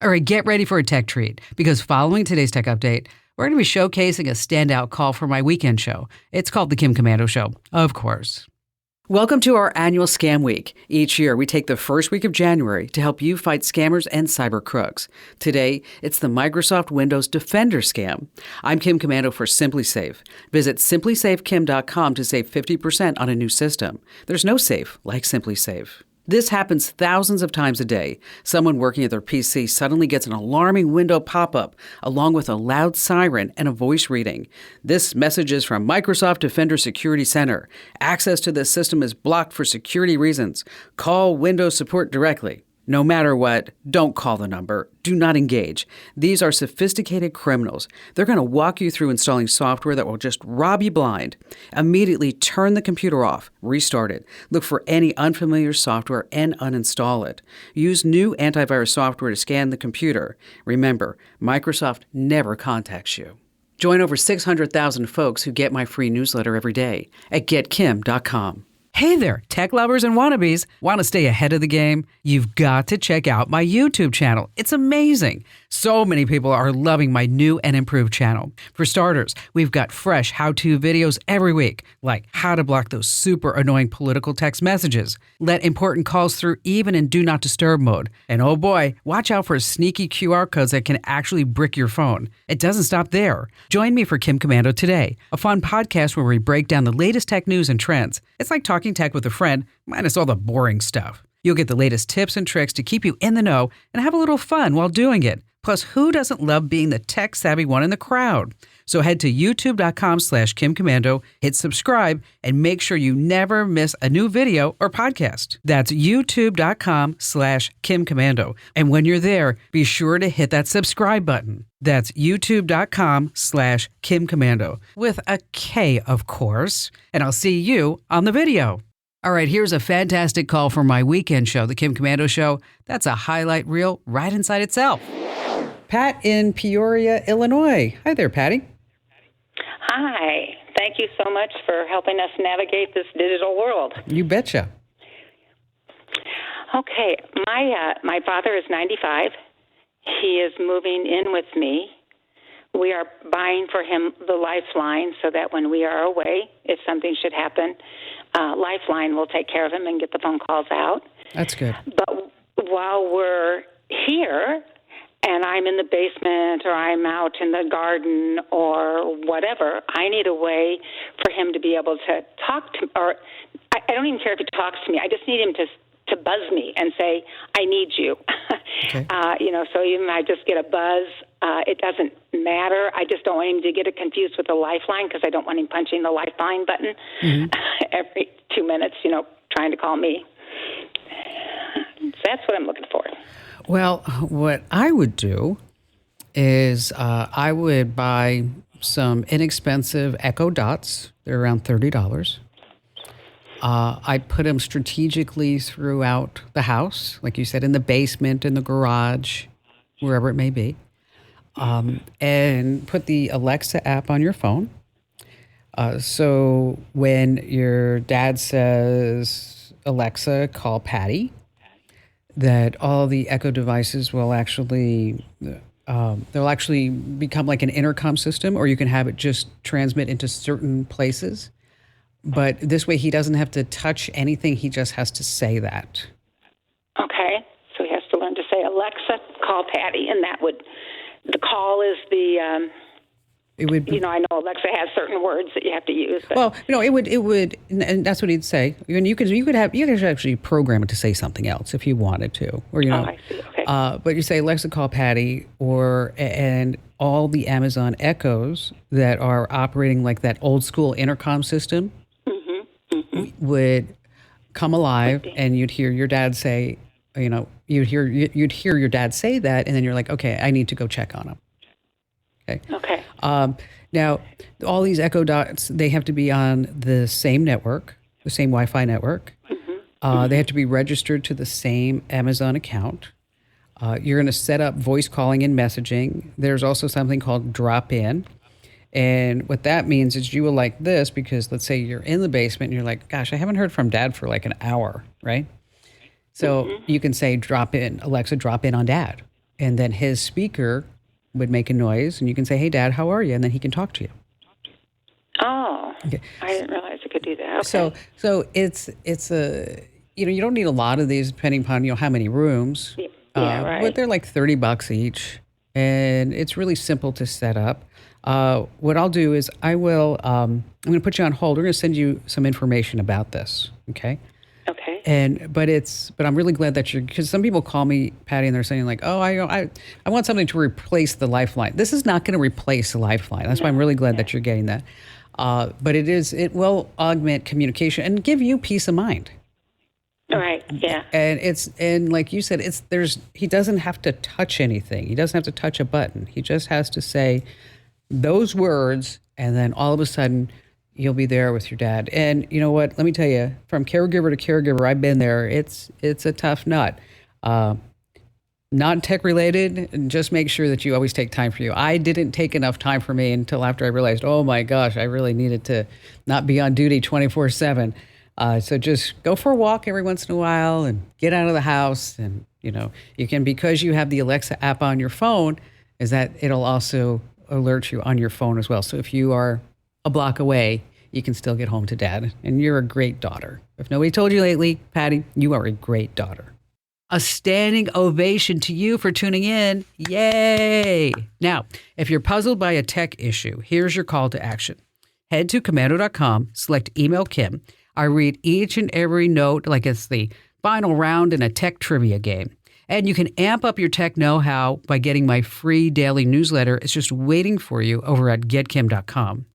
All right, get ready for a tech treat because following today's tech update, we're going to be showcasing a standout call for my weekend show. It's called The Kim Komando Show, of course. Welcome to our annual Scam Week. Each year, we take the first week of January to help you fight scammers and cyber crooks. Today, it's the Microsoft Windows Defender scam. I'm Kim Komando for SimpliSafe. Visit simplysafekim.com to save 50% on a new system. There's no safe like SimpliSafe. This happens thousands of times a day. Someone working at their PC suddenly gets an alarming window pop-up, along with a loud siren and a voice reading. This message is from Microsoft Defender Security Center. Access to this system is blocked for security reasons. Call Windows support directly. No matter what, don't call the number. Do not engage. These are sophisticated criminals. They're going to walk you through installing software that will just rob you blind. Immediately turn the computer off, restart it. Look for any unfamiliar software and uninstall it. Use new antivirus software to scan the computer. Remember, Microsoft never contacts you. Join over 600,000 folks who get my free newsletter every day at getkim.com. Hey there, tech lovers and wannabes. Want to stay ahead of the game? You've got to check out my YouTube channel. It's amazing. So many people are loving my new and improved channel. For starters, we've got fresh how-to videos every week, like how to block those super annoying political text messages, let important calls through even in Do Not Disturb mode, and oh boy, watch out for sneaky QR codes that can actually brick your phone. It doesn't stop there. Join me for Kim Komando Today, a fun podcast where we break down the latest tech news and trends. It's like talking tech with a friend, minus all the boring stuff. You'll get the latest tips and tricks to keep you in the know and have a little fun while doing it. Plus, who doesn't love being the tech-savvy one in the crowd? So head to youtube.com/Kim Komando, hit subscribe, and make sure you never miss a new video or podcast. That's youtube.com/Kim Komando. And when you're there, be sure to hit that subscribe button. That's youtube.com/Kim Komando, with a K, of course. And I'll see you on the video. All right, here's a fantastic call for my weekend show, The Kim Komando Show. That's a highlight reel right inside itself. Pat in Peoria, Illinois. Hi there, Patty. Hi. Thank you so much for helping us navigate this digital world. You betcha. Okay. My father is 95. He is moving in with me. We are buying for him the Lifeline so that when we are away, if something should happen, Lifeline will take care of him and get the phone calls out. That's good. But while we're here, and I'm in the basement or I'm out in the garden or whatever, I need a way for him to be able to talk to, or I don't even care if he talks to me. I just need him to buzz me and say, I need you. Okay. So even I just get a buzz, it doesn't matter. I just don't want him to get it confused with the Lifeline because I don't want him punching the Lifeline button every 2 minutes, trying to call me. So that's what I'm looking for. Well, what I would do is I would buy some inexpensive Echo Dots. They're around $30. I'd put them strategically throughout the house, like you said, in the basement, in the garage, wherever it may be, and put the Alexa app on your phone. So when your dad says, Alexa, call Patty, that all the Echo devices will actually, they'll actually become like an intercom system, or you can have it just transmit into certain places. But this way he doesn't have to touch anything. He just has to say that. Okay. So he has to learn to say, Alexa, call Patty. And the call is the, it would be, I know Alexa has certain words that you have to use. But. Well, it would, and that's what he'd say. And you could actually program it to say something else if you wanted to, or I see. Okay. But you say Alexa, call Patty, and all the Amazon Echoes that are operating like that old school intercom system would come alive, and you'd hear your dad say, you'd hear your dad say that, and then you're like, okay, I need to go check on him. Okay. Now, all these Echo Dots, they have to be on the same network, the same Wi-Fi network. They have to be registered to the same Amazon account. You're going to set up voice calling and messaging. There's also something called drop-in. And what that means is you will like this because let's say you're in the basement and you're like, gosh, I haven't heard from Dad for like an hour, right? So you can say, drop in, Alexa, drop in on Dad. and then his speaker would make a noise, and you can say, "Hey, Dad, how are you?" And then he can talk to you. Oh, Okay. I didn't realize it could do that. So it's a you don't need a lot of these depending upon how many rooms. Right. But they're like $30 each, and it's really simple to set up. What I'll do is I'm going to put you on hold. We're going to send you some information about this. Okay. Okay. But I'm really glad that because some people call me, Patty, and they're saying like, oh, I want something to replace the Lifeline. This is not going to replace the Lifeline. That's why I'm really glad that you're getting that. But it will augment communication and give you peace of mind. Right. Yeah. And like you said, he doesn't have to touch anything. He doesn't have to touch a button. He just has to say those words, and then all of a sudden you'll be there with your dad. And you know what? Let me tell you, from caregiver to caregiver, I've been there. It's a tough nut. Not tech related, and just make sure that you always take time for you. I didn't take enough time for me until after I realized, oh my gosh, I really needed to not be on duty 24/7. So just go for a walk every once in a while and get out of the house. And, you can, because you have the Alexa app on your phone, is that it'll also alert you on your phone as well. So if you are a block away, you can still get home to Dad. And you're a great daughter. If nobody told you lately, Patty, you are a great daughter. A standing ovation to you for tuning in. Yay! Now, if you're puzzled by a tech issue, here's your call to action. Head to komando.com, select Email Kim. I read each and every note like it's the final round in a tech trivia game. And you can amp up your tech know-how by getting my free daily newsletter. It's just waiting for you over at getkim.com.